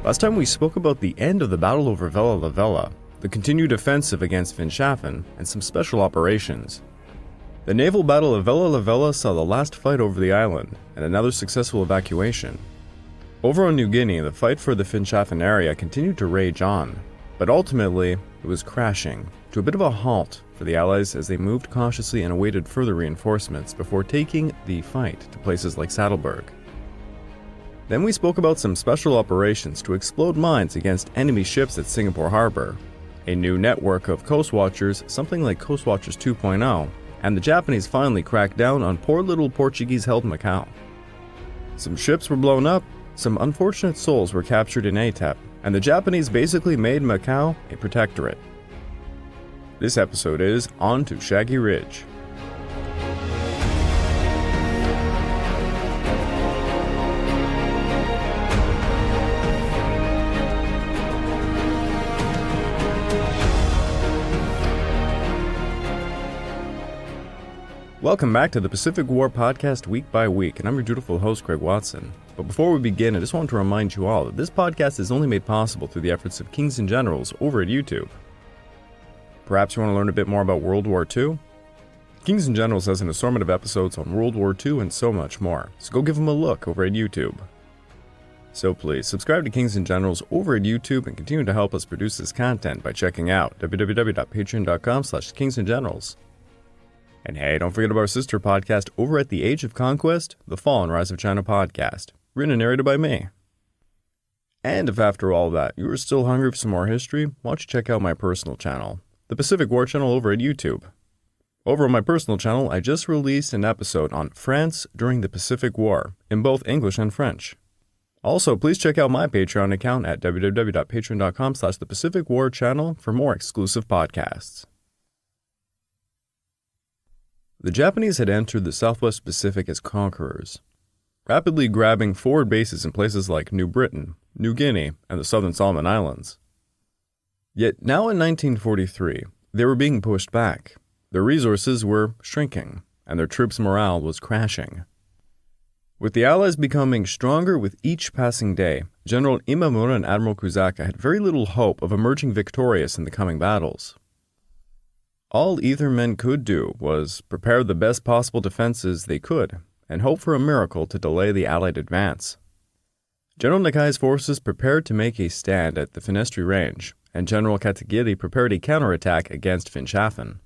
Last time we spoke about the end of the battle over Vella La Vella, the continued offensive against Finschhafen, and some special operations. The naval battle of Vella La Vella saw the last fight over the island, and another successful evacuation. Over on New Guinea, the fight for the Finschhafen area continued to rage on, but ultimately, it was crashing to a bit of a halt for the Allies as they moved cautiously and awaited further reinforcements before taking the fight to places like Saddleburg. Then we spoke about some special operations to explode mines against enemy ships at Singapore Harbor, a new network of Coast Watchers, something like Coast Watchers 2.0, and the Japanese finally cracked down on poor little Portuguese-held Macau. Some ships were blown up, some unfortunate souls were captured in ATEP, and the Japanese basically made Macau a protectorate. This episode is On to Shaggy Ridge. Welcome back to the Pacific War Podcast week by week, and I'm your dutiful host, Craig Watson. But before we begin, I just want to remind you all that this podcast is only made possible through the efforts of Kings and Generals over at YouTube. Perhaps you want to learn a bit more about World War II? Kings and Generals has an assortment of episodes on World War II and so much more, so go give them a look over at YouTube. So please, subscribe to Kings and Generals over at YouTube and continue to help us produce this content by checking out www.patreon.com/kingsandgenerals. And hey, don't forget about our sister podcast over at The Age of Conquest, The Fall and Rise of China podcast, written and narrated by me. And if after all that you are still hungry for some more history, why don't you check out my personal channel, the Pacific War channel over at YouTube. Over on my personal channel, I just released an episode on France during the Pacific War, in both English and French. Also, please check out my Patreon account at www.patreon.com/thepacificwarchannel for more exclusive podcasts. The Japanese had entered the Southwest Pacific as conquerors, rapidly grabbing forward bases in places like New Britain, New Guinea, and the Southern Solomon Islands. Yet now in 1943, they were being pushed back, their resources were shrinking, and their troops' morale was crashing. With the Allies becoming stronger with each passing day, General Imamura and Admiral Kusaka had very little hope of emerging victorious in the coming battles. All either men could do was prepare the best possible defenses they could and hope for a miracle to delay the Allied advance. General Nikai's forces prepared to make a stand at the Finestri Range, and General Katagiri prepared a counterattack against Finschhafen.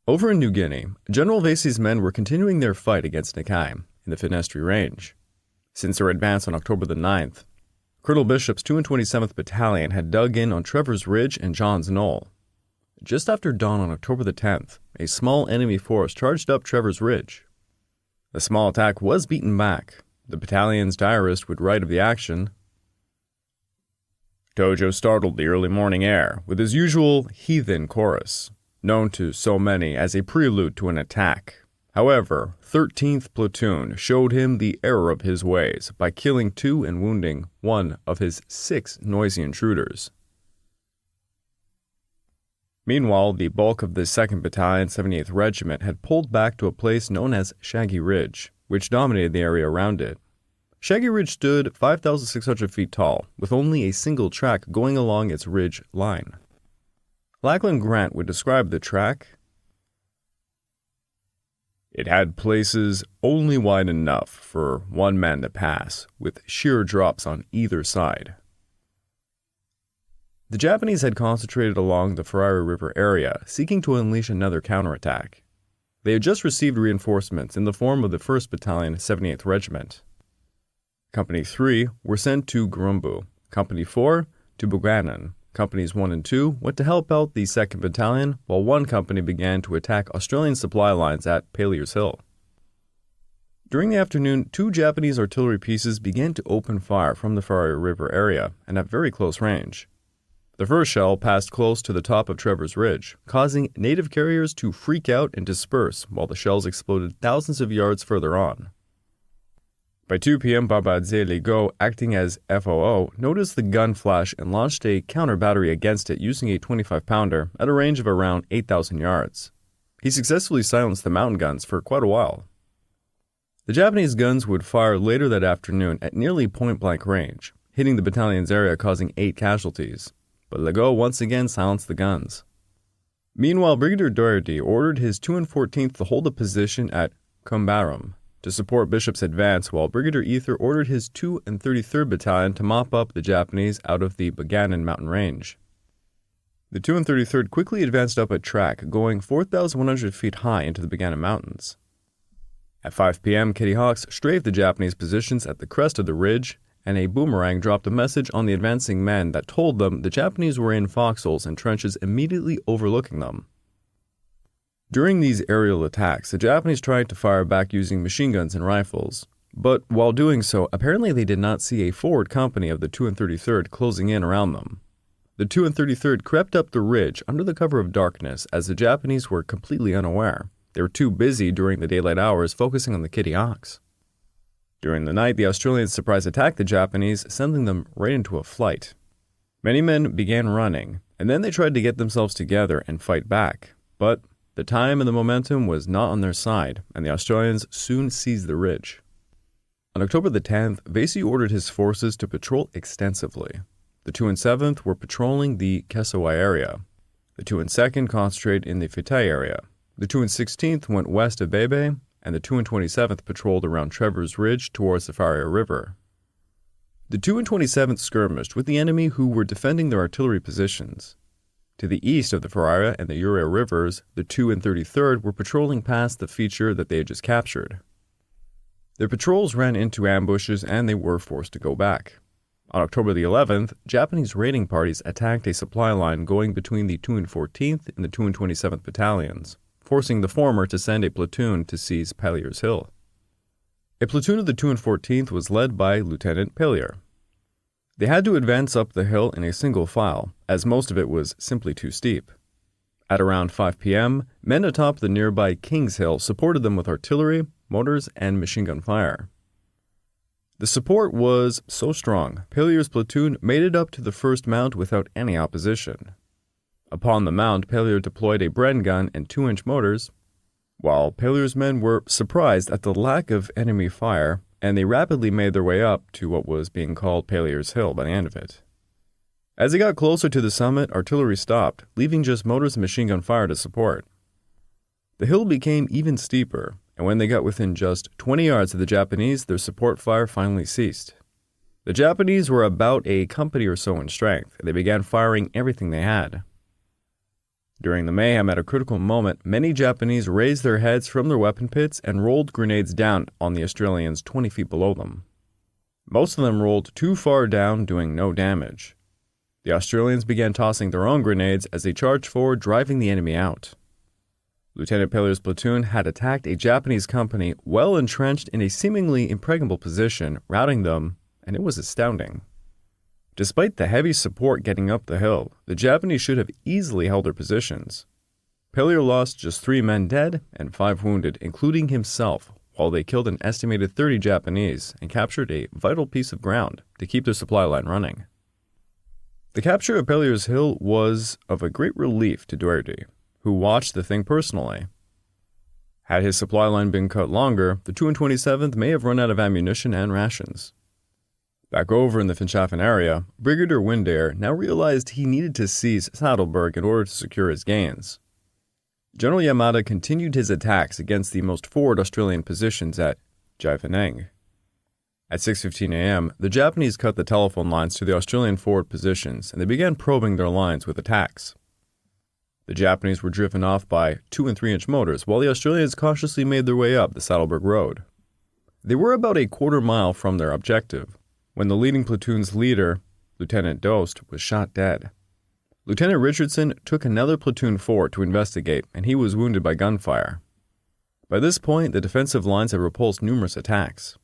Over in New Guinea, General Vesey's men were continuing their fight against Nikai in the Finestri Range. Since their advance on October the 9th, Colonel Bishop's 227th Battalion had dug in on Trevor's Ridge and John's Knoll. Just after dawn on October the 10th, a small enemy force charged up Trevor's Ridge. The small attack was beaten back. The battalion's diarist would write of the action, "Tojo startled the early morning air with his usual heathen chorus, known to so many as a prelude to an attack. However, 13th Platoon showed him the error of his ways by killing 2 and wounding 1 of his 6 noisy intruders." Meanwhile, the bulk of the 2nd Battalion, 78th Regiment had pulled back to a place known as Shaggy Ridge, which dominated the area around it. Shaggy Ridge stood 5,600 feet tall, with only a single track going along its ridge line. Lachlan Grant would describe the track, "It had places only wide enough for one man to pass, with sheer drops on either side." The Japanese had concentrated along the Ferrari River area, seeking to unleash another counterattack. They had just received reinforcements in the form of the 1st Battalion, 78th Regiment. Company 3 were sent to Gurumbu, Company 4 to Buganan. Companies 1 and 2 went to help out the 2nd Battalion, while one company began to attack Australian supply lines at Palier's Hill. During the afternoon, 2 Japanese artillery pieces began to open fire from the Ferrari River area and at very close range. The first shell passed close to the top of Trevor's Ridge, causing native carriers to freak out and disperse while the shells exploded thousands of yards further on. By 2 p.m., Babadze Ligo, acting as FOO, noticed the gun flash and launched a counter-battery against it using a 25-pounder at a range of around 8,000 yards. He successfully silenced the mountain guns for quite a while. The Japanese guns would fire later that afternoon at nearly point-blank range, hitting the battalion's area causing 8 casualties, but Legault once again silenced the guns. Meanwhile, Brigadier Doherty ordered his 2 and 14th to hold a position at Combarum to support Bishop's advance, while Brigadier Ether ordered his 2 and 33rd Battalion to mop up the Japanese out of the Baganan mountain range. The 2 and 33rd quickly advanced up a track going 4,100 feet high into the Baganan Mountains. At 5 p.m., Kitty Hawks strafed the Japanese positions at the crest of the ridge, and a boomerang dropped a message on the advancing men that told them the Japanese were in foxholes and trenches immediately overlooking them. During these aerial attacks, the Japanese tried to fire back using machine guns and rifles, but while doing so, apparently they did not see a forward company of the 2 and 33rd closing in around them. The 2 and 33rd crept up the ridge under the cover of darkness as the Japanese were completely unaware. They were too busy during the daylight hours focusing on the Kitty Hawks. During the night, the Australians surprise attacked the Japanese, sending them right into a flight. Many men began running, and then they tried to get themselves together and fight back, but the time and the momentum was not on their side, and the Australians soon seized the ridge. On October the 10th, Vasey ordered his forces to patrol extensively. The 2 and 7th were patrolling the Kesawai area. The 2 and 2nd concentrated in the Fitai area. The 2 and 16th went west of Bebe, and the 2 and 27th patrolled around Trevor's Ridge towards the Faria River. The 2 and 27th skirmished with the enemy who were defending their artillery positions. To the east of the Faria and the Urea rivers, the 2 and 33rd were patrolling past the feature that they had just captured. Their patrols ran into ambushes and they were forced to go back. On October the 11th, Japanese raiding parties attacked a supply line going between the 2 and 14th and the 2 and 27th battalions, forcing the former to send a platoon to seize Pellier's Hill. A platoon of the 2 and 14th was led by Lieutenant Pellier. They had to advance up the hill in a single file, as most of it was simply too steep. At around 5 p.m., men atop the nearby Kings Hill supported them with artillery, mortars, and machine gun fire. The support was so strong, Pellier's platoon made it up to the first mount without any opposition. Upon the mount, Pellier deployed a Bren gun and 2-inch mortars, while Pellier's men were surprised at the lack of enemy fire, and they rapidly made their way up to what was being called Pellier's Hill by the end of it. As they got closer to the summit, artillery stopped, leaving just mortars and machine gun fire to support. The hill became even steeper, and when they got within just 20 yards of the Japanese, their support fire finally ceased. The Japanese were about a company or so in strength, and they began firing everything they had. During the mayhem, at a critical moment, many Japanese raised their heads from their weapon pits and rolled grenades down on the Australians 20 feet below them. Most of them rolled too far down, doing no damage. The Australians began tossing their own grenades as they charged forward, driving the enemy out. Lieutenant Pellier's platoon had attacked a Japanese company well entrenched in a seemingly impregnable position, routing them, and it was astounding. Despite the heavy support getting up the hill, the Japanese should have easily held their positions. Pellier lost just 3 men dead and 5 wounded, including himself, while they killed an estimated 30 Japanese and captured a vital piece of ground to keep their supply line running. The capture of Pellier's Hill was of a great relief to Doherty, who watched the thing personally. Had his supply line been cut longer, the 2 and 27th may have run out of ammunition and rations. Back over in the Finchafen area, Brigadier Windair now realized he needed to seize Saddleburg in order to secure his gains. General Yamada continued his attacks against the most forward Australian positions at Jaivaneng. At 6:15 a.m., the Japanese cut the telephone lines to the Australian forward positions and they began probing their lines with attacks. The Japanese were driven off by 2 and 3-inch mortars while the Australians cautiously made their way up the Saddleburg Road. They were about a quarter mile from their objective when the leading platoon's leader, Lieutenant Dost, was shot dead. Lieutenant Richardson took another platoon forward to investigate, and he was wounded by gunfire. By this point, the defensive lines had repulsed numerous attacks.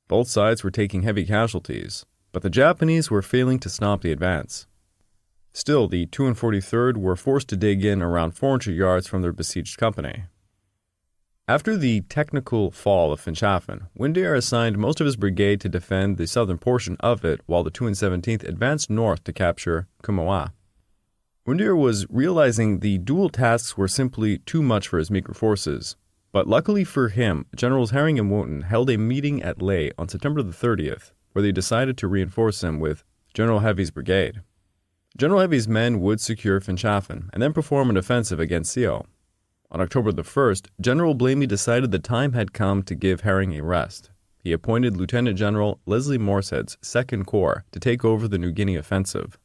Both sides were taking heavy casualties, but the Japanese were failing to stop the advance. Still, the 2 and 43rd were forced to dig in around 400 yards from their besieged company. After the technical fall of Finchafen, Windair assigned most of his brigade to defend the southern portion of it while the 2 and 17th advanced north to capture Kumawa. Windair was realizing the dual tasks were simply too much for his meager forces, but luckily for him, Generals Herring and Wotton held a meeting at Leh on September the 30th, where they decided to reinforce him with General Heavy's brigade. General Heavy's men would secure Finchafen and then perform an offensive against Seo. On October the 1st, General Blamey decided the time had come to give Herring a rest. He appointed Lieutenant General Leslie Morsehead's 2nd Corps to take over the New Guinea offensive.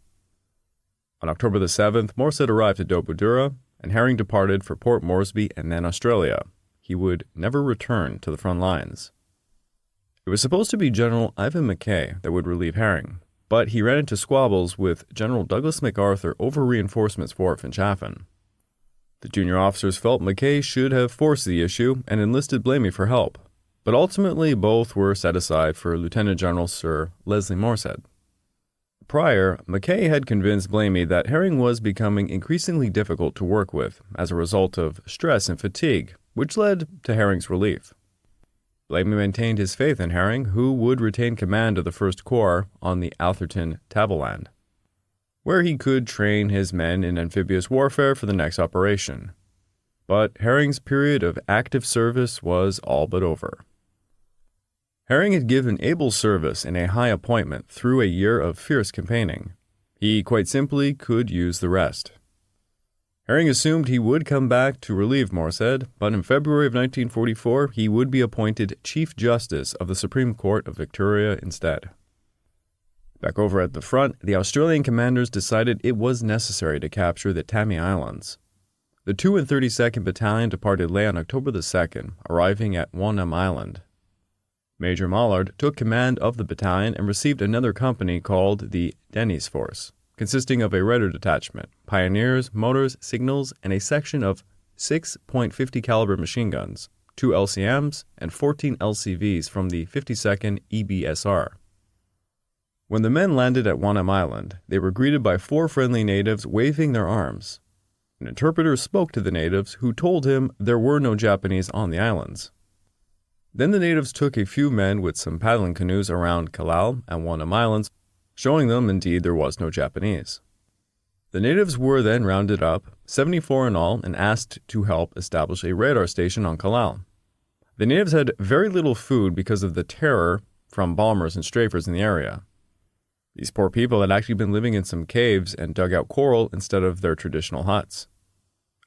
On October the 7th, Morsehead arrived at Dobodura, and Herring departed for Port Moresby and then Australia. He would never return to the front lines. It was supposed to be General Ivan Mackay that would relieve Herring, but he ran into squabbles with General Douglas MacArthur over reinforcements for Finchafen. The junior officers felt Mackay should have forced the issue and enlisted Blamey for help, but ultimately both were set aside for Lieutenant General Sir Leslie Morsehead. Prior, Mackay had convinced Blamey that Herring was becoming increasingly difficult to work with as a result of stress and fatigue, which led to Herring's relief. Blamey maintained his faith in Herring, who would retain command of the 1st Corps on the Atherton Tableland, where he could train his men in amphibious warfare for the next operation. But Herring's period of active service was all but over. Herring had given able service in a high appointment through a year of fierce campaigning. He quite simply could use the rest. Herring assumed he would come back to relieve Morsehead, but in February of 1944 he would be appointed Chief Justice of the Supreme Court of Victoria instead. Back over at the front, the Australian commanders decided it was necessary to capture the Tammy Islands. The 2 and 32nd Battalion departed Lae on October the 2nd, arriving at Wanam Island. Major Mollard took command of the battalion and received another company called the Denny's Force, consisting of a Raider detachment, pioneers, motors, signals, and a section of 6.50 caliber machine guns, 2 LCMs, and 14 LCVs from the 52nd EBSR. When the men landed at Wanam Island, they were greeted by 4 friendly natives waving their arms. An interpreter spoke to the natives, who told him there were no Japanese on the islands. Then the natives took a few men with some paddling canoes around Kalal and Wanam Islands, showing them indeed there was no Japanese. The natives were then rounded up, 74 in all, and asked to help establish a radar station on Kalal. The natives had very little food because of the terror from bombers and strafers in the area. These poor people had actually been living in some caves and dug out coral instead of their traditional huts.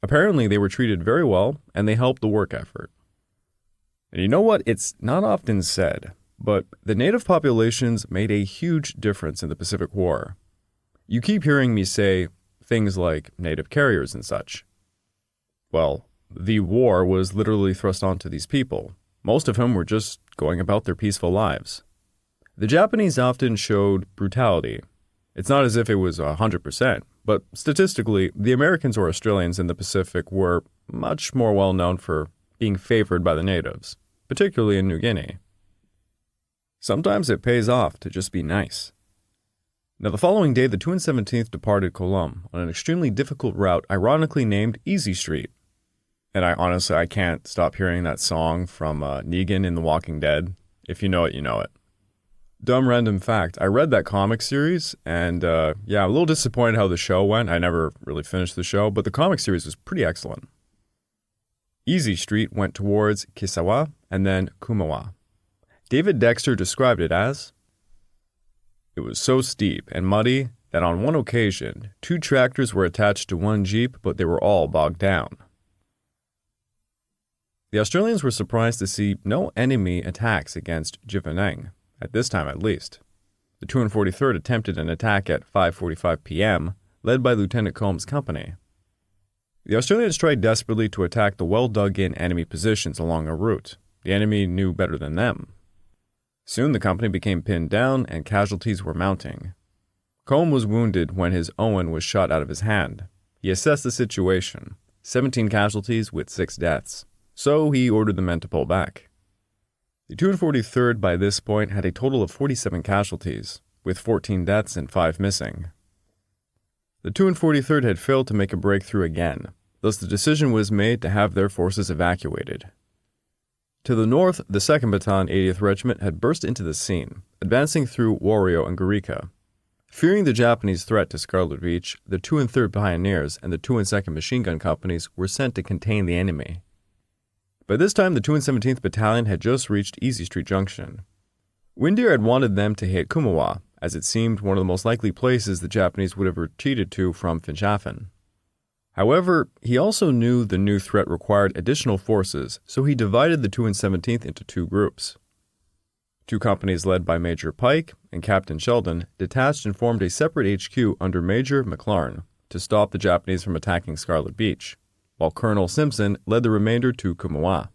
Apparently they were treated very well, and they helped the work effort. And you know what? It's not often said, but the native populations made a huge difference in the Pacific War. You keep hearing me say things like native carriers and such. Well, the war was literally thrust onto these people, most of whom were just going about their peaceful lives. The Japanese often showed brutality. It's not as if it was 100%, but statistically, the Americans or Australians in the Pacific were much more well known for being favored by the natives, particularly in New Guinea. Sometimes it pays off to just be nice. Now, the following day, the 217th departed Colombe on an extremely difficult route ironically named Easy Street. And I can't stop hearing that song from Negan in The Walking Dead. If you know it, you know it. Dumb random fact, I read that comic series, and I'm a little disappointed how the show went. I never really finished the show, but the comic series was pretty excellent. Easy Street went towards Kisawa and then Kumawa. David Dexter described it as, "It was so steep and muddy that on one occasion, 2 tractors were attached to one Jeep, but they were all bogged down." The Australians were surprised to see no enemy attacks against Jivaneng, at this time at least. The 243rd attempted an attack at 5:45 p.m., led by Lieutenant Combs' company. The Australians tried desperately to attack the well-dug-in enemy positions along a route. The enemy knew better than them. Soon the company became pinned down and casualties were mounting. Combe was wounded when his Owen was shot out of his hand. He assessed the situation, 17 casualties with 6 deaths, so he ordered the men to pull back. The 243rd by this point had a total of 47 casualties, with 14 deaths and 5 missing. The 243rd had failed to make a breakthrough again, thus the decision was made to have their forces evacuated. To the north, the 2nd Battalion 80th Regiment had burst into the scene, advancing through Wario and Gurika. Fearing the Japanese threat to Scarlet Beach, the 2 and 3rd Pioneers and the 2 and 2nd Machine Gun Companies were sent to contain the enemy. By this time, the 2 and 17th Battalion had just reached Easy Street Junction. Windeyer had wanted them to hit Kumawa, as it seemed one of the most likely places the Japanese would have retreated to from Finschhafen. However, he also knew the new threat required additional forces, so he divided the 217th into two groups. Two companies led by Major Pike and Captain Sheldon detached and formed a separate HQ under Major McLaren to stop the Japanese from attacking Scarlet Beach, while Colonel Simpson led the remainder to Kumawa.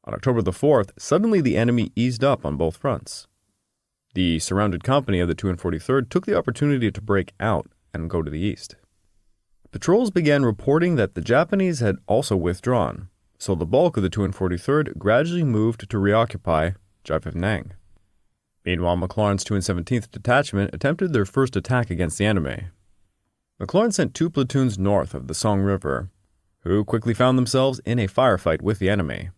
On October the 4th, suddenly the enemy eased up on both fronts. The surrounded company of the 243rd took the opportunity to break out and go to the east. Patrols began reporting that the Japanese had also withdrawn, so the bulk of the 243rd gradually moved to reoccupy Jiapheng. Meanwhile, McLaren's 217th Detachment attempted their first attack against the enemy. McLaren sent two platoons north of the Song River, who quickly found themselves in a firefight with the enemy.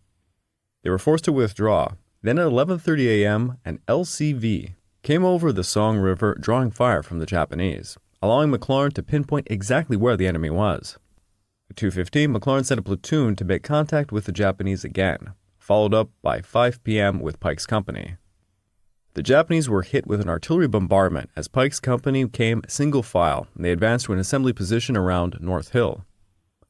They were forced to withdraw. Then at 11:30 a.m., an LCV came over the Song River drawing fire from the Japanese, allowing McLaren to pinpoint exactly where the enemy was. At 2:15, McLaren sent a platoon to make contact with the Japanese again, followed up by 5 p.m. with Pike's company. The Japanese were hit with an artillery bombardment as Pike's company came single file, and they advanced to an assembly position around North Hill.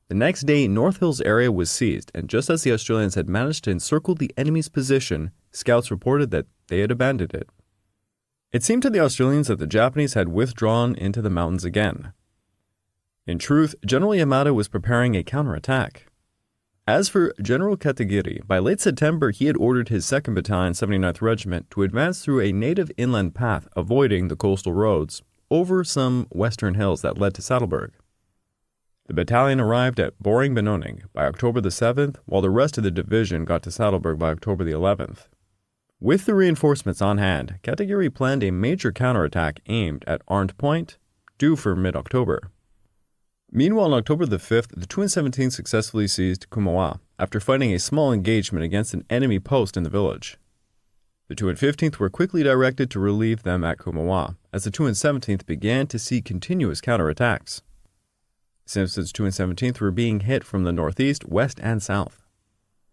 The next day, North Hill's area was seized, and just as the Australians had managed to encircle the enemy's position, scouts reported that they had abandoned it. It seemed to the Australians that the Japanese had withdrawn into the mountains again. In truth, General Yamada was preparing a counterattack. As for General Katagiri, by late September he had ordered his 2nd Battalion 79th Regiment to advance through a native inland path avoiding the coastal roads over some western hills that led to Saddleburg. The battalion arrived at Boring Benoni by October the 7th, while the rest of the division got to Saddleburg by October the 11th. With the reinforcements on hand, Katagiri planned a major counterattack aimed at Arndt Point, due for mid-October. Meanwhile, on October the 5th, the 217th successfully seized Kumawa after fighting a small engagement against an enemy post in the village. The 215th were quickly directed to relieve them at Kumawa, as the 217th began to see continuous counterattacks. Simpson's 217th were being hit from the northeast, west, and south.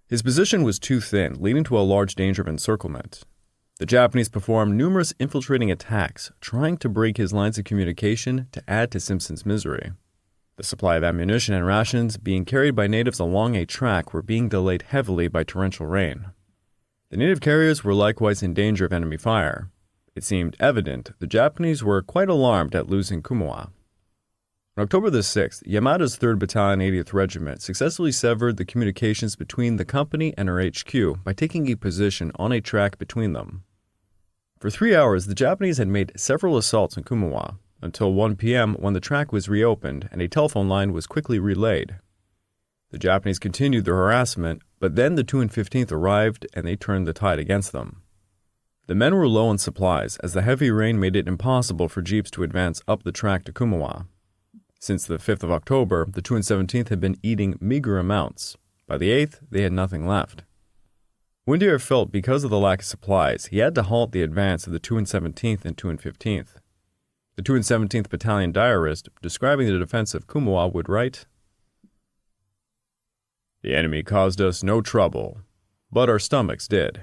His position was too thin, leading to a large danger of encirclement. The Japanese performed numerous infiltrating attacks, trying to break his lines of communication to add to Simpson's misery. The supply of ammunition and rations being carried by natives along a track were being delayed heavily by torrential rain. The native carriers were likewise in danger of enemy fire. It seemed evident the Japanese were quite alarmed at losing Kumawa. On October the 6th, Yamada's 3rd Battalion 80th Regiment successfully severed the communications between the company and her HQ by taking a position on a track between them. For 3 hours, the Japanese had made several assaults on Kumawa, until 1 p.m. when the track was reopened and a telephone line was quickly relayed. The Japanese continued their harassment, but then the 215th arrived and they turned the tide against them. The men were low on supplies as the heavy rain made it impossible for jeeps to advance up the track to Kumawa. Since the 5th of October, the 217th had been eating meager amounts. By the 8th, they had nothing left. Windeyer felt because of the lack of supplies, he had to halt the advance of the 217th and 215th. The 217th Battalion diarist, describing the defense of Kumawa, would write, "The enemy caused us no trouble, but our stomachs did."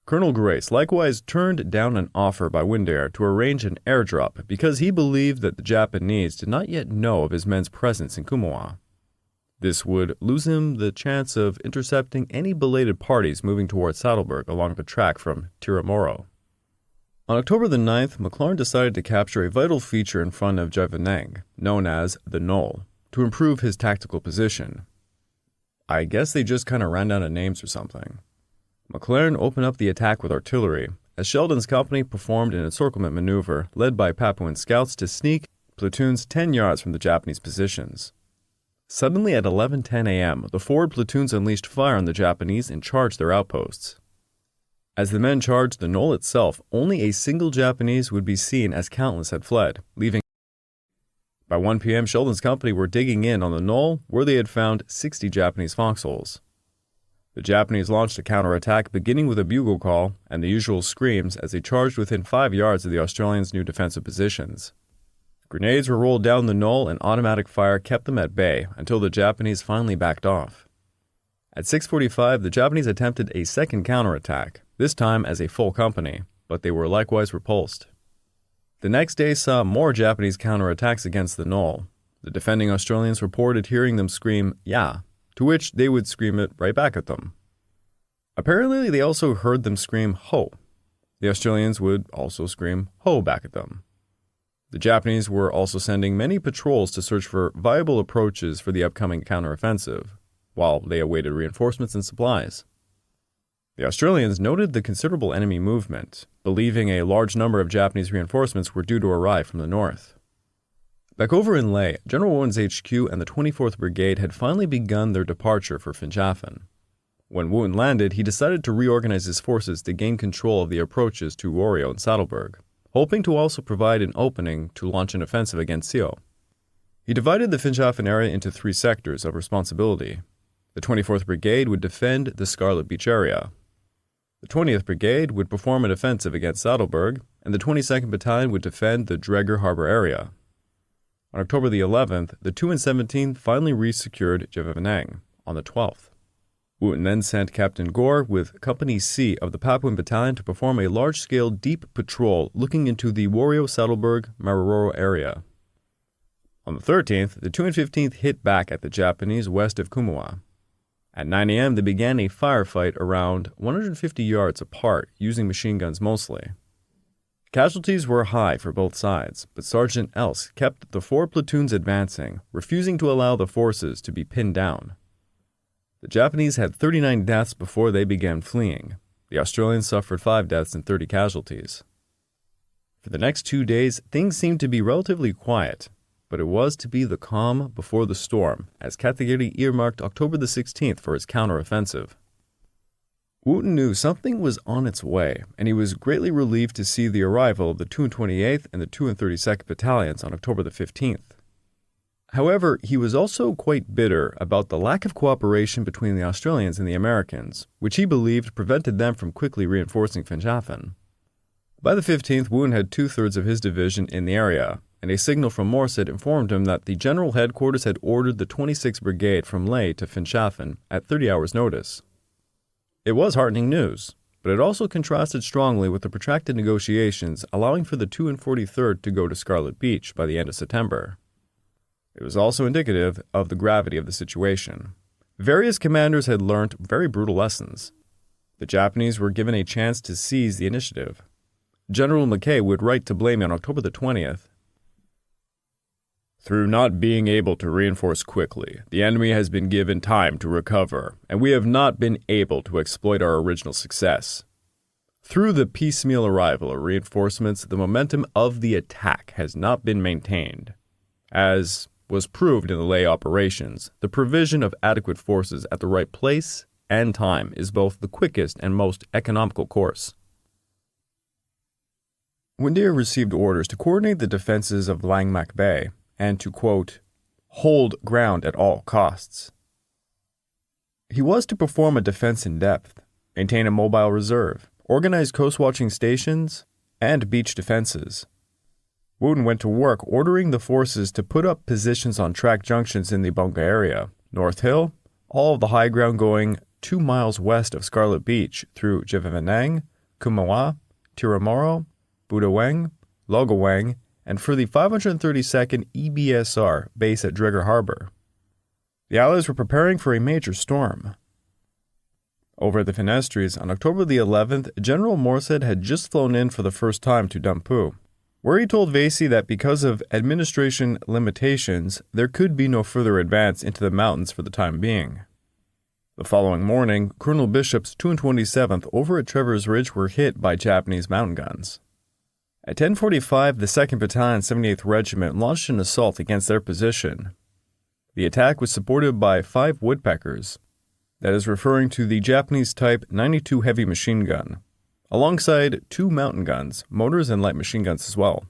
Colonel Grace likewise turned down an offer by Windeyer to arrange an airdrop because he believed that the Japanese did not yet know of his men's presence in Kumawa. This would lose him the chance of intercepting any belated parties moving towards Saddleburg along the track from Tiramoro. On October the 9th, McLaren decided to capture a vital feature in front of Jiapheng, known as the Knoll, to improve his tactical position. I guess they just kind of ran out of names or something. McLaren opened up the attack with artillery, as Sheldon's company performed an encirclement maneuver led by Papuan scouts to sneak platoons 10 yards from the Japanese positions. Suddenly at 11:10 a.m., the forward platoons unleashed fire on the Japanese and charged their outposts. As the men charged the knoll itself, only a single Japanese would be seen as countless had fled, leaving. By 1 p.m., Sheldon's company were digging in on the knoll where they had found 60 Japanese foxholes. The Japanese launched a counterattack beginning with a bugle call and the usual screams as they charged within 5 yards of the Australians' new defensive positions. Grenades were rolled down the knoll and automatic fire kept them at bay until the Japanese finally backed off. At 6:45, the Japanese attempted a second counterattack, this time as a full company, but they were likewise repulsed. The next day saw more Japanese counterattacks against the knoll. The defending Australians reported hearing them scream, "Yeah," to which they would scream it right back at them. Apparently, they also heard them scream, "Ho." The Australians would also scream, "Ho," back at them. The Japanese were also sending many patrols to search for viable approaches for the upcoming counteroffensive, while they awaited reinforcements and supplies. The Australians noted the considerable enemy movement, believing a large number of Japanese reinforcements were due to arrive from the north. Back over in Leh, General Wotton's HQ and the 24th Brigade had finally begun their departure for Finschhafen. When Wotton landed, he decided to reorganize his forces to gain control of the approaches to Wario and Saddleburg, hoping to also provide an opening to launch an offensive against Seo. He divided the Finschhafen area into 3 sectors of responsibility. The 24th Brigade would defend the Scarlet Beach area. The 20th Brigade would perform an offensive against Saddleburg, and the 22nd Battalion would defend the Dregger Harbor area. On October the 11th, the 2 and 17th finally re-secured Jevevenang on the 12th. Wotton then sent Captain Gore with Company C of the Papuan Battalion to perform a large-scale deep patrol looking into the Wario, Saddleburg, Marororo area. On the 13th, the 2 and 15th hit back at the Japanese west of Kumua. At 9 a.m., they began a firefight around 150 yards apart, using machine guns mostly. Casualties were high for both sides, but Sergeant Else kept the 4 platoons advancing, refusing to allow the forces to be pinned down. The Japanese had 39 deaths before they began fleeing. The Australians suffered 5 deaths and 30 casualties. For the next 2 days, things seemed to be relatively quiet, but it was to be the calm before the storm, as Katagiri earmarked October the 16th for his counteroffensive. Wotton knew something was on its way, and he was greatly relieved to see the arrival of the 2 and 28th and the 2 and 32nd Battalions on October the 15th. However, he was also quite bitter about the lack of cooperation between the Australians and the Americans, which he believed prevented them from quickly reinforcing Finschhafen. By the 15th, Wotton had 2/3 of his division in the area, and a signal from Morset informed him that the general headquarters had ordered the 26th Brigade from Leh to Finschhafen at 30 hours' notice. It was heartening news, but it also contrasted strongly with the protracted negotiations allowing for the 2 and 43rd to go to Scarlet Beach by the end of September. It was also indicative of the gravity of the situation. Various commanders had learnt very brutal lessons. The Japanese were given a chance to seize the initiative. General Nikai would write to Blamey on October the 20th, "Through not being able to reinforce quickly, the enemy has been given time to recover, and we have not been able to exploit our original success. Through the piecemeal arrival of reinforcements, the momentum of the attack has not been maintained. As was proved in the Leh operations, the provision of adequate forces at the right place and time is both the quickest and most economical course." Windeyer received orders to coordinate the defenses of Langmak Bay and to, quote, "hold ground at all costs." He was to perform a defense in depth, maintain a mobile reserve, organize coast-watching stations, and beach defenses. Wotton went to work ordering the forces to put up positions on track junctions in the Bunga area, North Hill, all of the high ground going 2 miles west of Scarlet Beach through Jevevenang, Kumawa, Tiramoro, Budawang, Logawang, and for the 532nd EBSR base at Dregger Harbor. The Allies were preparing for a major storm. Over at the Finestries, on October the 11th, General Morset had just flown in for the first time to Dampu, where he told Vasey that because of administration limitations, there could be no further advance into the mountains for the time being. The following morning, Colonel Bishop's 2 and 27th over at Trevor's Ridge were hit by Japanese mountain guns. At 10:45, the 2nd Battalion, 78th Regiment launched an assault against their position. The attack was supported by 5 woodpeckers, that is referring to the Japanese Type 92 heavy machine gun, alongside 2 mountain guns, motors and light machine guns as well.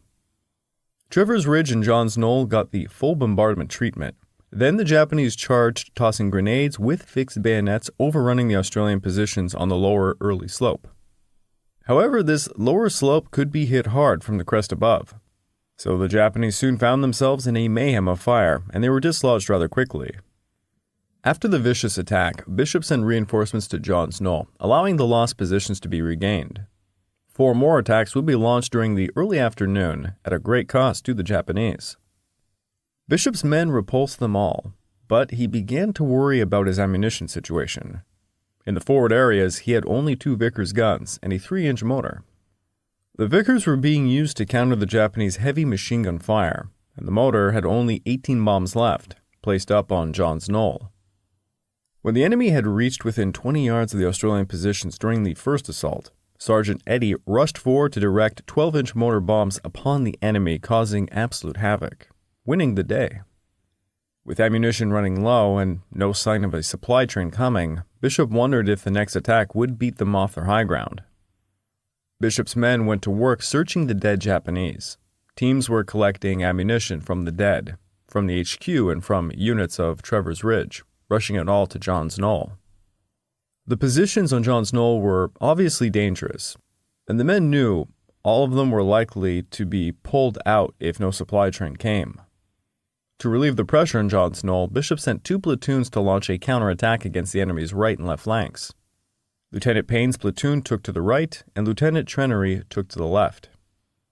Trevor's Ridge and John's Knoll got the full bombardment treatment. Then the Japanese charged, tossing grenades with fixed bayonets overrunning the Australian positions on the lower early slope. However, this lower slope could be hit hard from the crest above, so the Japanese soon found themselves in a mayhem of fire, and they were dislodged rather quickly. After the vicious attack, Bishop sent reinforcements to John's Knoll, allowing the lost positions to be regained. 4 more attacks would be launched during the early afternoon, at a great cost to the Japanese. Bishop's men repulsed them all, but he began to worry about his ammunition situation. In the forward areas, he had only 2 Vickers guns and a 3-inch motor. The Vickers were being used to counter the Japanese heavy machine gun fire, and the motor had only 18 bombs left, placed up on John's Knoll. When the enemy had reached within 20 yards of the Australian positions during the first assault, Sergeant Eddy rushed forward to direct 12-inch mortar bombs upon the enemy, causing absolute havoc, winning the day. With ammunition running low and no sign of a supply train coming, Bishop wondered if the next attack would beat them off their high ground. Bishop's men went to work searching the dead Japanese. Teams were collecting ammunition from the dead, from the HQ and from units of Trevor's Ridge, rushing it all to John's Knoll. The positions on John's Knoll were obviously dangerous, and the men knew all of them were likely to be pulled out if no supply train came. To relieve the pressure on John's Knoll, Bishop sent 2 platoons to launch a counterattack against the enemy's right and left flanks. Lieutenant Payne's platoon took to the right, and Lieutenant Trenery took to the left.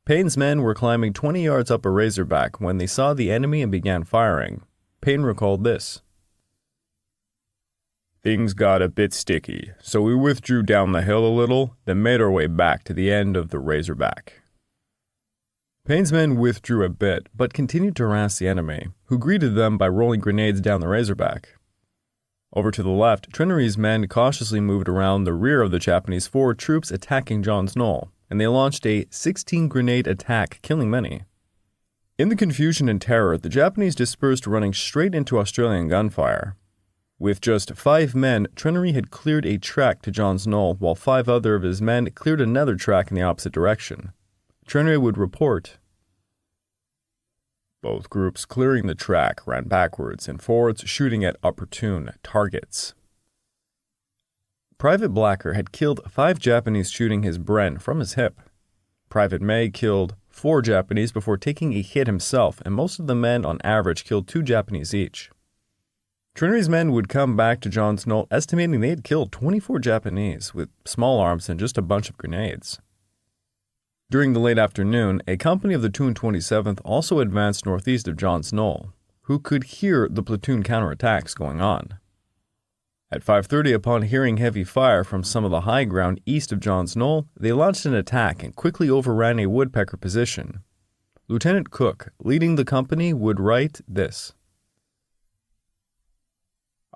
Payne's men were climbing 20 yards up a razorback when they saw the enemy and began firing. Payne recalled this. Things got a bit sticky, so we withdrew down the hill a little, then made our way back to the end of the razorback. Payne's men withdrew a bit, but continued to harass the enemy, who greeted them by rolling grenades down the razorback. Over to the left, Trenery's men cautiously moved around the rear of the Japanese forward troops attacking John's Knoll, and they launched a 16-grenade attack, killing many. In the confusion and terror, the Japanese dispersed, running straight into Australian gunfire. With just 5 men, Trenery had cleared a track to John's Knoll, while 5 other of his men cleared another track in the opposite direction. Trenery would report, both groups clearing the track ran backwards and forwards, shooting at opportune targets. Private Blacker had killed 5 Japanese shooting his Bren from his hip. Private May killed 4 Japanese before taking a hit himself, and most of the men on average killed 2 Japanese each. Trenery's men would come back to John's Knoll estimating they had killed 24 Japanese with small arms and just a bunch of grenades. During the late afternoon, a company of the 227th also advanced northeast of John's Knoll, who could hear the platoon counterattacks going on. At 5:30, upon hearing heavy fire from some of the high ground east of John's Knoll, they launched an attack and quickly overran a woodpecker position. Lieutenant Cook, leading the company, would write this.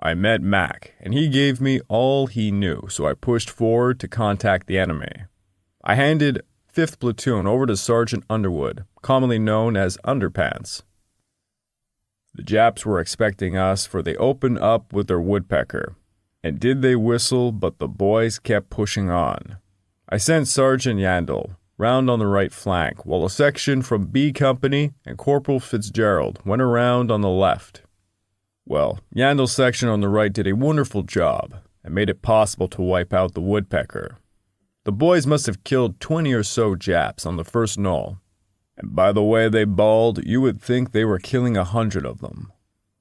I met Mac, and he gave me all he knew, so I pushed forward to contact the enemy. I handed 5th Platoon over to Sergeant Underwood, commonly known as Underpants. The Japs were expecting us, for they opened up with their woodpecker. And did they whistle, but the boys kept pushing on. I sent Sergeant Yandel round on the right flank, while a section from B Company and Corporal Fitzgerald went around on the left. Well, Yandel's section on the right did a wonderful job and made it possible to wipe out the woodpecker. The boys must have killed 20 or so Japs on the first knoll, and by the way they bawled, you would think they were killing 100 of them.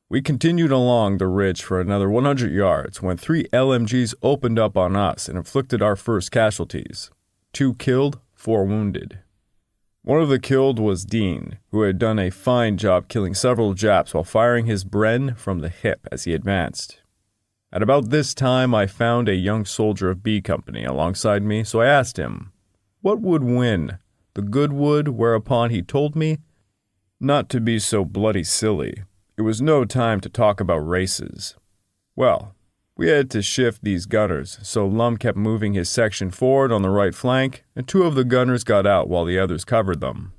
We continued along the ridge for another 100 yards when 3 LMGs opened up on us and inflicted our first casualties. 2 killed, 4 wounded. One of the killed was Dean, who had done a fine job killing several Japs while firing his Bren from the hip as he advanced. At about this time, I found a young soldier of B Company alongside me, so I asked him, what would win, the good wood, whereupon he told me not to be so bloody silly. It was no time to talk about races. Well, we had to shift these gunners, so Lum kept moving his section forward on the right flank, and 2 of the gunners got out while the others covered them.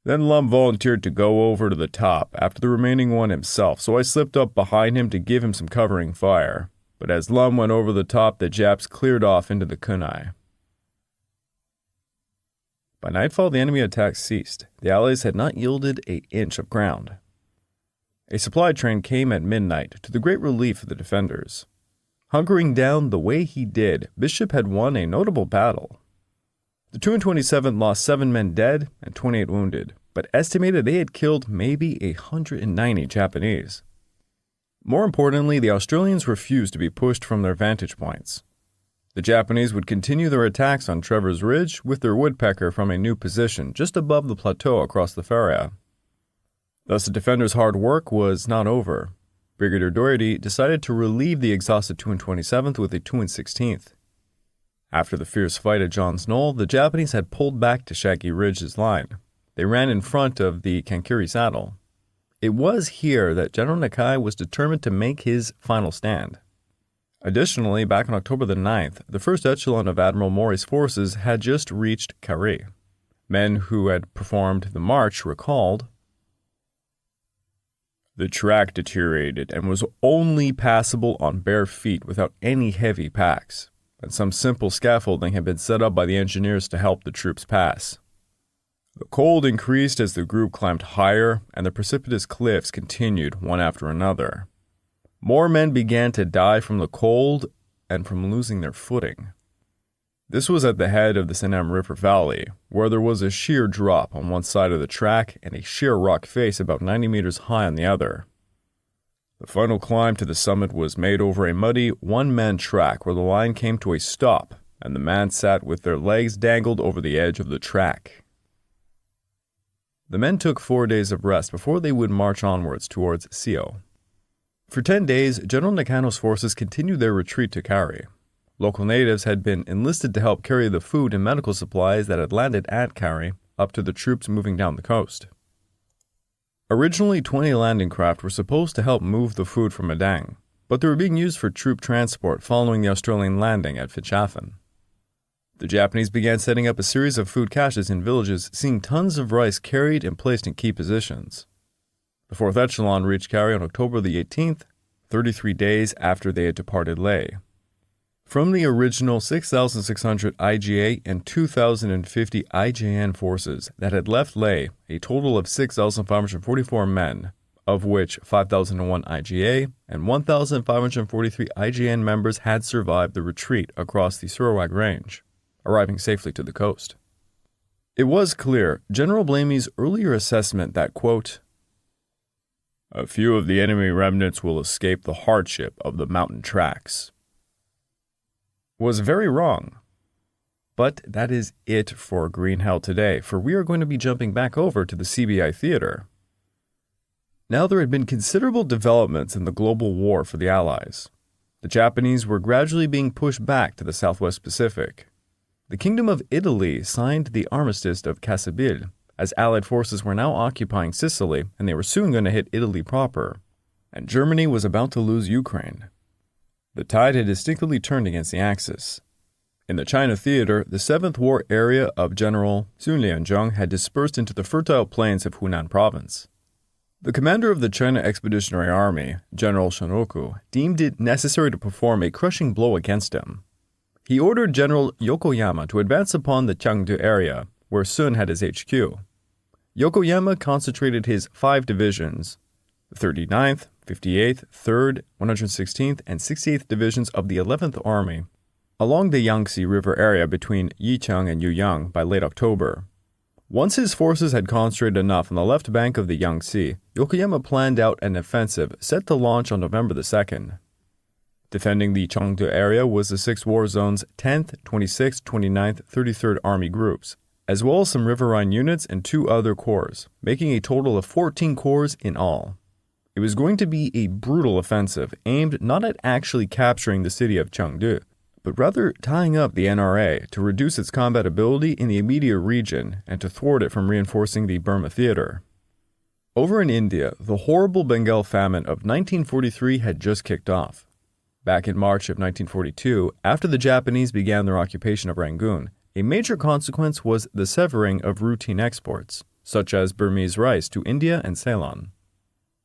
Then Lum volunteered to go over to the top after the remaining one himself, so I slipped up behind him to give him some covering fire. But as Lum went over the top, the Japs cleared off into the kunai. By nightfall, the enemy attack ceased. The Allies had not yielded an inch of ground. A supply train came at midnight, to the great relief of the defenders. Hunkering down the way he did, Bishop had won a notable battle. The 227th lost 7 men dead and 28 wounded, but estimated they had killed maybe 190 Japanese. More importantly, the Australians refused to be pushed from their vantage points. The Japanese would continue their attacks on Trevor's Ridge with their woodpecker from a new position just above the plateau across the Faria. Thus, the defenders' hard work was not over. Brigadier Doherty decided to relieve the exhausted 227th with a 216th. After the fierce fight at John's Knoll, the Japanese had pulled back to Shaggy Ridge's line. They ran in front of the Kankuri Saddle. It was here that General Nikai was determined to make his final stand. Additionally, back on October the 9th, the first echelon of Admiral Maury's forces had just reached Kari. Men who had performed the march recalled, "The track deteriorated and was only passable on bare feet without any heavy packs, and some simple scaffolding had been set up by the engineers to help the troops pass. The cold increased as the group climbed higher, and the precipitous cliffs continued one after another. More men began to die from the cold and from losing their footing. This was at the head of the Sanam River Valley, where there was a sheer drop on one side of the track and a sheer rock face about 90 meters high on the other. The final climb to the summit was made over a muddy, one-man track where the line came to a stop, and the men sat with their legs dangled over the edge of the track. The men took 4 days of rest before they would march onwards towards Sio. For 10 days, General Nakano's forces continued their retreat to Kari. Local natives had been enlisted to help carry the food and medical supplies that had landed at Kari up to the troops moving down the coast. Originally, 20 landing craft were supposed to help move the food from Madang, but they were being used for troop transport following the Australian landing at Finchafen. The Japanese began setting up a series of food caches in villages, seeing tons of rice carried and placed in key positions. The 4th echelon reached Kari on October the 18th, 33 days after they had departed Leh. From the original 6,600 IGA and 2,050 IJN forces that had left Leh, a total of 6,544 men, of which 5,001 IGA and 1,543 IJN members had survived the retreat across the Sarawak Range, arriving safely to the coast. It was clear, General Blamey's earlier assessment that, quote, "A few of the enemy remnants will escape the hardship of the mountain tracks," was very wrong. But that is it for Green Hell today, for we are going to be jumping back over to the CBI theater. Now there had been considerable developments in the global war for the Allies. The Japanese were gradually being pushed back to the Southwest Pacific. The Kingdom of Italy signed the Armistice of Casabil, as Allied forces were now occupying Sicily and they were soon going to hit Italy proper, and Germany was about to lose Ukraine. The tide had distinctly turned against the Axis. In the China theater, the 7th War area of General Sun Lianzhong had dispersed into the fertile plains of Hunan province. The commander of the China Expeditionary Army, General Shonoku, deemed it necessary to perform a crushing blow against him. He ordered General Yokoyama to advance upon the Chengdu area, where Sun had his HQ. Yokoyama concentrated his 5 divisions, the 39th, 58th, 3rd, 116th, and 68th Divisions of the 11th Army, along the Yangtze River area between Yicheng and Yuyang by late October. Once his forces had concentrated enough on the left bank of the Yangtze, Yokoyama planned out an offensive set to launch on November the 2nd. Defending the Chengdu area was the 6th War Zone's 10th, 26th, 29th, 33rd Army groups, as well as some riverine units and 2 other corps, making a total of 14 corps in all. It was going to be a brutal offensive aimed not at actually capturing the city of Chengdu, but rather tying up the NRA to reduce its combat ability in the immediate region and to thwart it from reinforcing the Burma theater. Over in India, the horrible Bengal famine of 1943 had just kicked off. Back in March of 1942, after the Japanese began their occupation of Rangoon, a major consequence was the severing of routine exports, such as Burmese rice to India and Ceylon.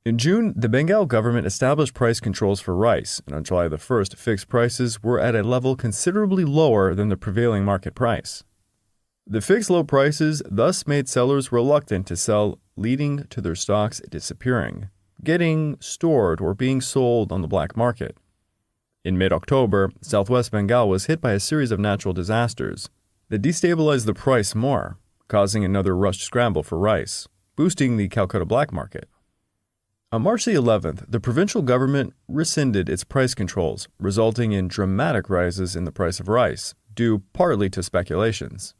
In June, the Bengal government established price controls for rice, and on July the 1st, fixed prices were at a level considerably lower than the prevailing market price. The fixed low prices thus made sellers reluctant to sell, leading to their stocks disappearing, getting stored or being sold on the black market. In mid-October, southwest Bengal was hit by a series of natural disasters that destabilized the price more, causing another rushed scramble for rice, boosting the Calcutta black market. On March the 11th, the provincial government rescinded its price controls, resulting in dramatic rises in the price of rice, due partly to speculations.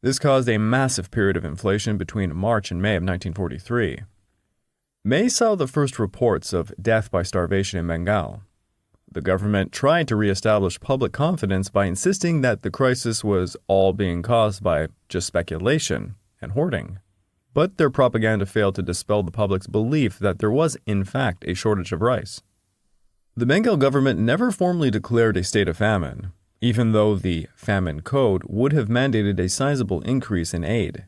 This caused a massive period of inflation between March and May of 1943. May saw the first reports of death by starvation in Bengal. The government tried to reestablish public confidence by insisting that the crisis was all being caused by just speculation and hoarding. But their propaganda failed to dispel the public's belief that there was, in fact, a shortage of rice. The Bengal government never formally declared a state of famine, even though the Famine Code would have mandated a sizable increase in aid.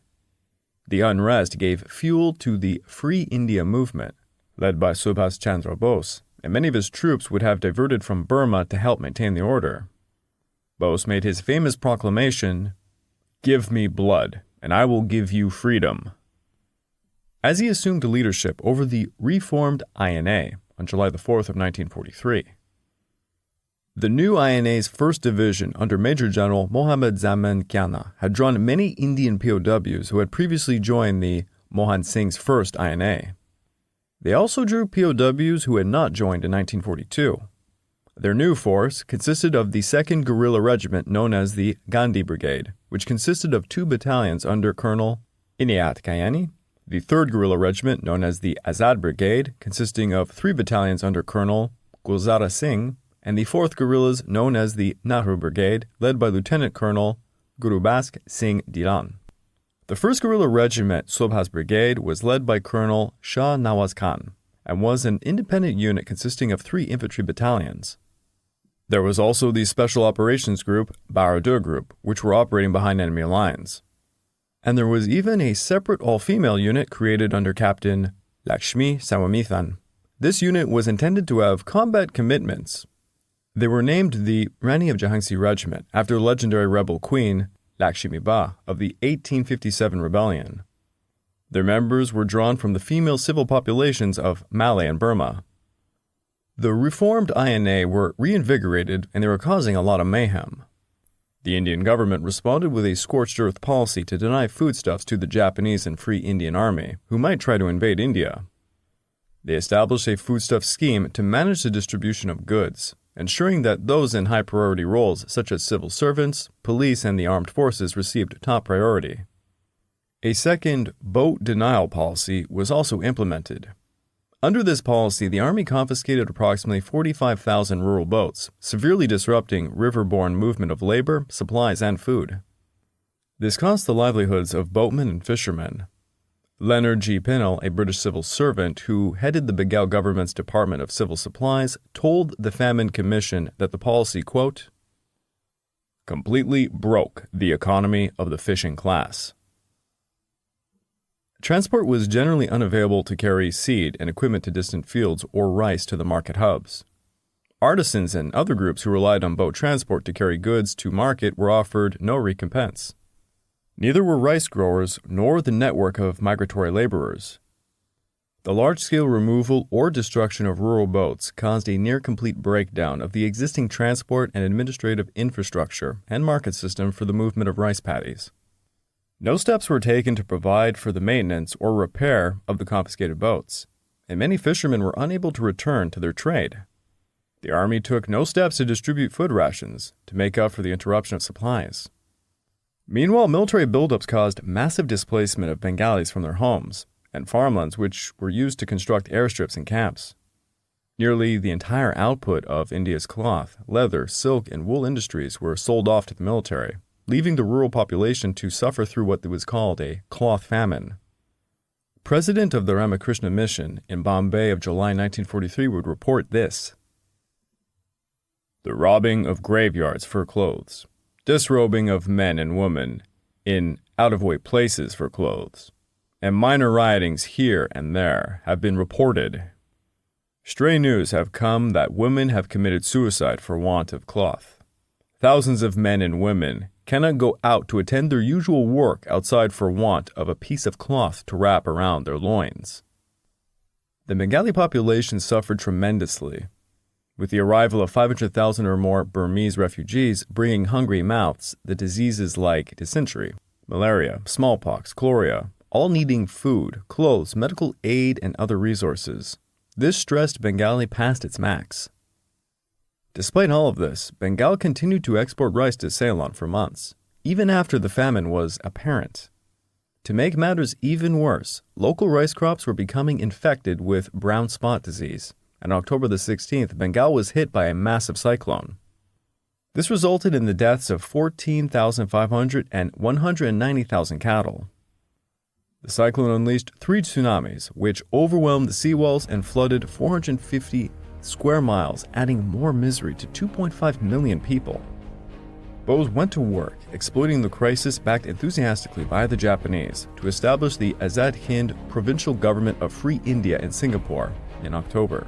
The unrest gave fuel to the Free India movement, led by Subhas Chandra Bose, and many of his troops would have diverted from Burma to help maintain the order. Bose made his famous proclamation, "Give me blood, and I will give you freedom," as he assumed leadership over the reformed INA on July the 4th of 1943. The new INA's 1st Division under Major General Mohammad Zaman Kyana had drawn many Indian POWs who had previously joined the Mohan Singh's 1st INA. They also drew POWs who had not joined in 1942. Their new force consisted of the 2nd Guerrilla Regiment known as the Gandhi Brigade, which consisted of 2 battalions under Colonel Inayat Kayani, the 3rd Guerrilla Regiment known as the Azad Brigade, consisting of 3 battalions under Colonel Gulzara Singh, and the 4th Guerrillas known as the Nehru Brigade, led by Lieutenant Colonel Gurubask Singh Dhiran. The 1st Guerrilla Regiment, Subhas Brigade, was led by Colonel Shah Nawaz Khan, and was an independent unit consisting of 3 infantry battalions. There was also the Special Operations Group, Bahadur Group, which were operating behind enemy lines. And there was even a separate all-female unit created under Captain Lakshmi Sawamithan. This unit was intended to have combat commitments. They were named the Rani of Jhansi Regiment after the legendary rebel queen Lakshmi Ba of the 1857 rebellion. Their members were drawn from the female civil populations of Malay and Burma. The reformed INA were reinvigorated and they were causing a lot of mayhem. The Indian government responded with a scorched earth policy to deny foodstuffs to the Japanese and Free Indian Army, who might try to invade India. They established a foodstuff scheme to manage the distribution of goods, ensuring that those in high-priority roles such as civil servants, police, and the armed forces received top priority. A second boat denial policy was also implemented. Under this policy, the Army confiscated approximately 45,000 rural boats, severely disrupting riverborne movement of labor, supplies, and food. This cost the livelihoods of boatmen and fishermen. Leonard G. Pinnell, a British civil servant who headed the Bengal government's Department of Civil Supplies, told the Famine Commission that the policy, quote, completely broke the economy of the fishing class. Transport was generally unavailable to carry seed and equipment to distant fields or rice to the market hubs. Artisans and other groups who relied on boat transport to carry goods to market were offered no recompense. Neither were rice growers nor the network of migratory laborers. The large-scale removal or destruction of rural boats caused a near-complete breakdown of the existing transport and administrative infrastructure and market system for the movement of rice paddies. No steps were taken to provide for the maintenance or repair of the confiscated boats, and many fishermen were unable to return to their trade. The Army took no steps to distribute food rations to make up for the interruption of supplies. Meanwhile, military buildups caused massive displacement of Bengalis from their homes and farmlands which were used to construct airstrips and camps. Nearly the entire output of India's cloth, leather, silk, and wool industries were sold off to the military, leaving the rural population to suffer through what was called a cloth famine. President of the Ramakrishna Mission in Bombay of July 1943 would report this: the robbing of graveyards for clothes, disrobing of men and women in out-of-way places for clothes, and minor riotings here and there have been reported. Stray news have come that women have committed suicide for want of cloth. Thousands of men and women cannot go out to attend their usual work outside for want of a piece of cloth to wrap around their loins. The Bengali population suffered tremendously, with the arrival of 500,000 or more Burmese refugees bringing hungry mouths the diseases like dysentery, malaria, smallpox, cholera, all needing food, clothes, medical aid, and other resources. This stressed Bengali past its max. Despite all of this, Bengal continued to export rice to Ceylon for months, even after the famine was apparent. To make matters even worse, local rice crops were becoming infected with brown spot disease. On October the 16th, Bengal was hit by a massive cyclone. This resulted in the deaths of 14,500 and 190,000 cattle. The cyclone unleashed 3 tsunamis, which overwhelmed the seawalls and flooded 450 square miles, adding more misery to 2.5 million people. Bose went to work, exploiting the crisis backed enthusiastically by the Japanese, to establish the Azad Hind Provincial Government of Free India in Singapore in October.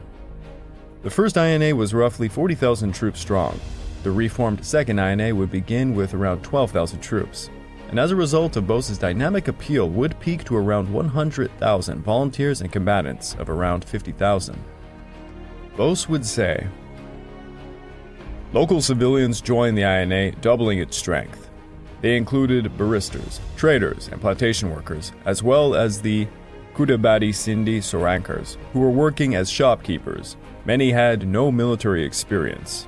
The first INA was roughly 40,000 troops strong. The reformed second INA would begin with around 12,000 troops, and as a result of Bose's dynamic appeal would peak to around 100,000 volunteers and combatants of around 50,000. Bose would say, "Local civilians joined the INA, doubling its strength. They included barristers, traders, and plantation workers, as well as the Kudabadi Sindhi Sorankars, who were working as shopkeepers. Many had no military experience."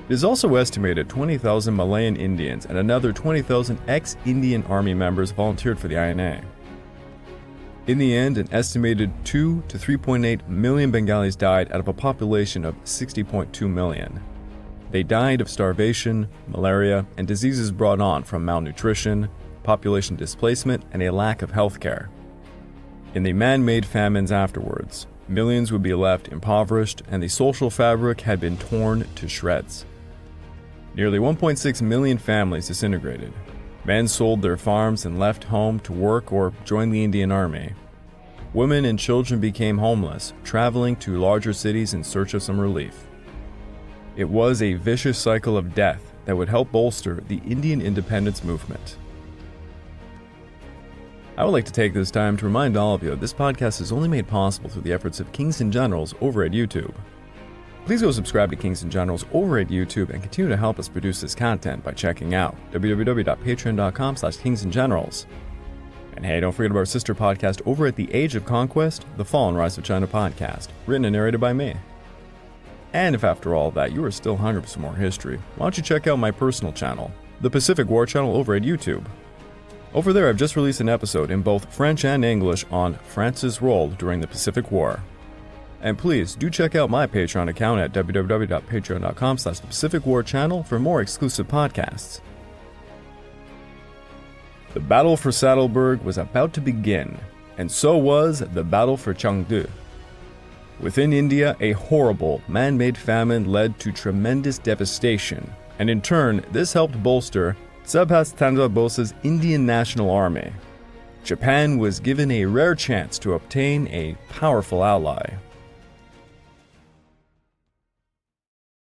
It is also estimated 20,000 Malayan Indians and another 20,000 ex-Indian Army members volunteered for the INA. In the end, an estimated 2 to 3.8 million Bengalis died out of a population of 60.2 million. They died of starvation, malaria, and diseases brought on from malnutrition, population displacement, and a lack of health care. In the man-made famines afterwards, millions would be left impoverished and the social fabric had been torn to shreds. Nearly 1.6 million families disintegrated. Men sold their farms and left home to work or join the Indian Army. Women and children became homeless, traveling to larger cities in search of some relief. It was a vicious cycle of death that would help bolster the Indian independence movement. I would like to take this time to remind all of you that this podcast is only made possible through the efforts of Kings and Generals over at YouTube. Please go subscribe to Kings and Generals over at YouTube and continue to help us produce this content by checking out www.patreon.com/kingsandgenerals. And hey, don't forget about our sister podcast over at The Age of Conquest, The Fall and Rise of China podcast, written and narrated by me. And if after all that you are still hungry for some more history, why don't you check out my personal channel, the Pacific War channel over at YouTube. Over there I've just released an episode in both French and English on France's role during the Pacific War. And please do check out my Patreon account at www.patreon.com/thepacificwarchannel for more exclusive podcasts. The battle for Saddleburg was about to begin, and so was the battle for Chengdu. Within India, a horrible man-made famine led to tremendous devastation, and in turn, this helped bolster Subhas Chandra Bose's Indian National Army. Japan was given a rare chance to obtain a powerful ally.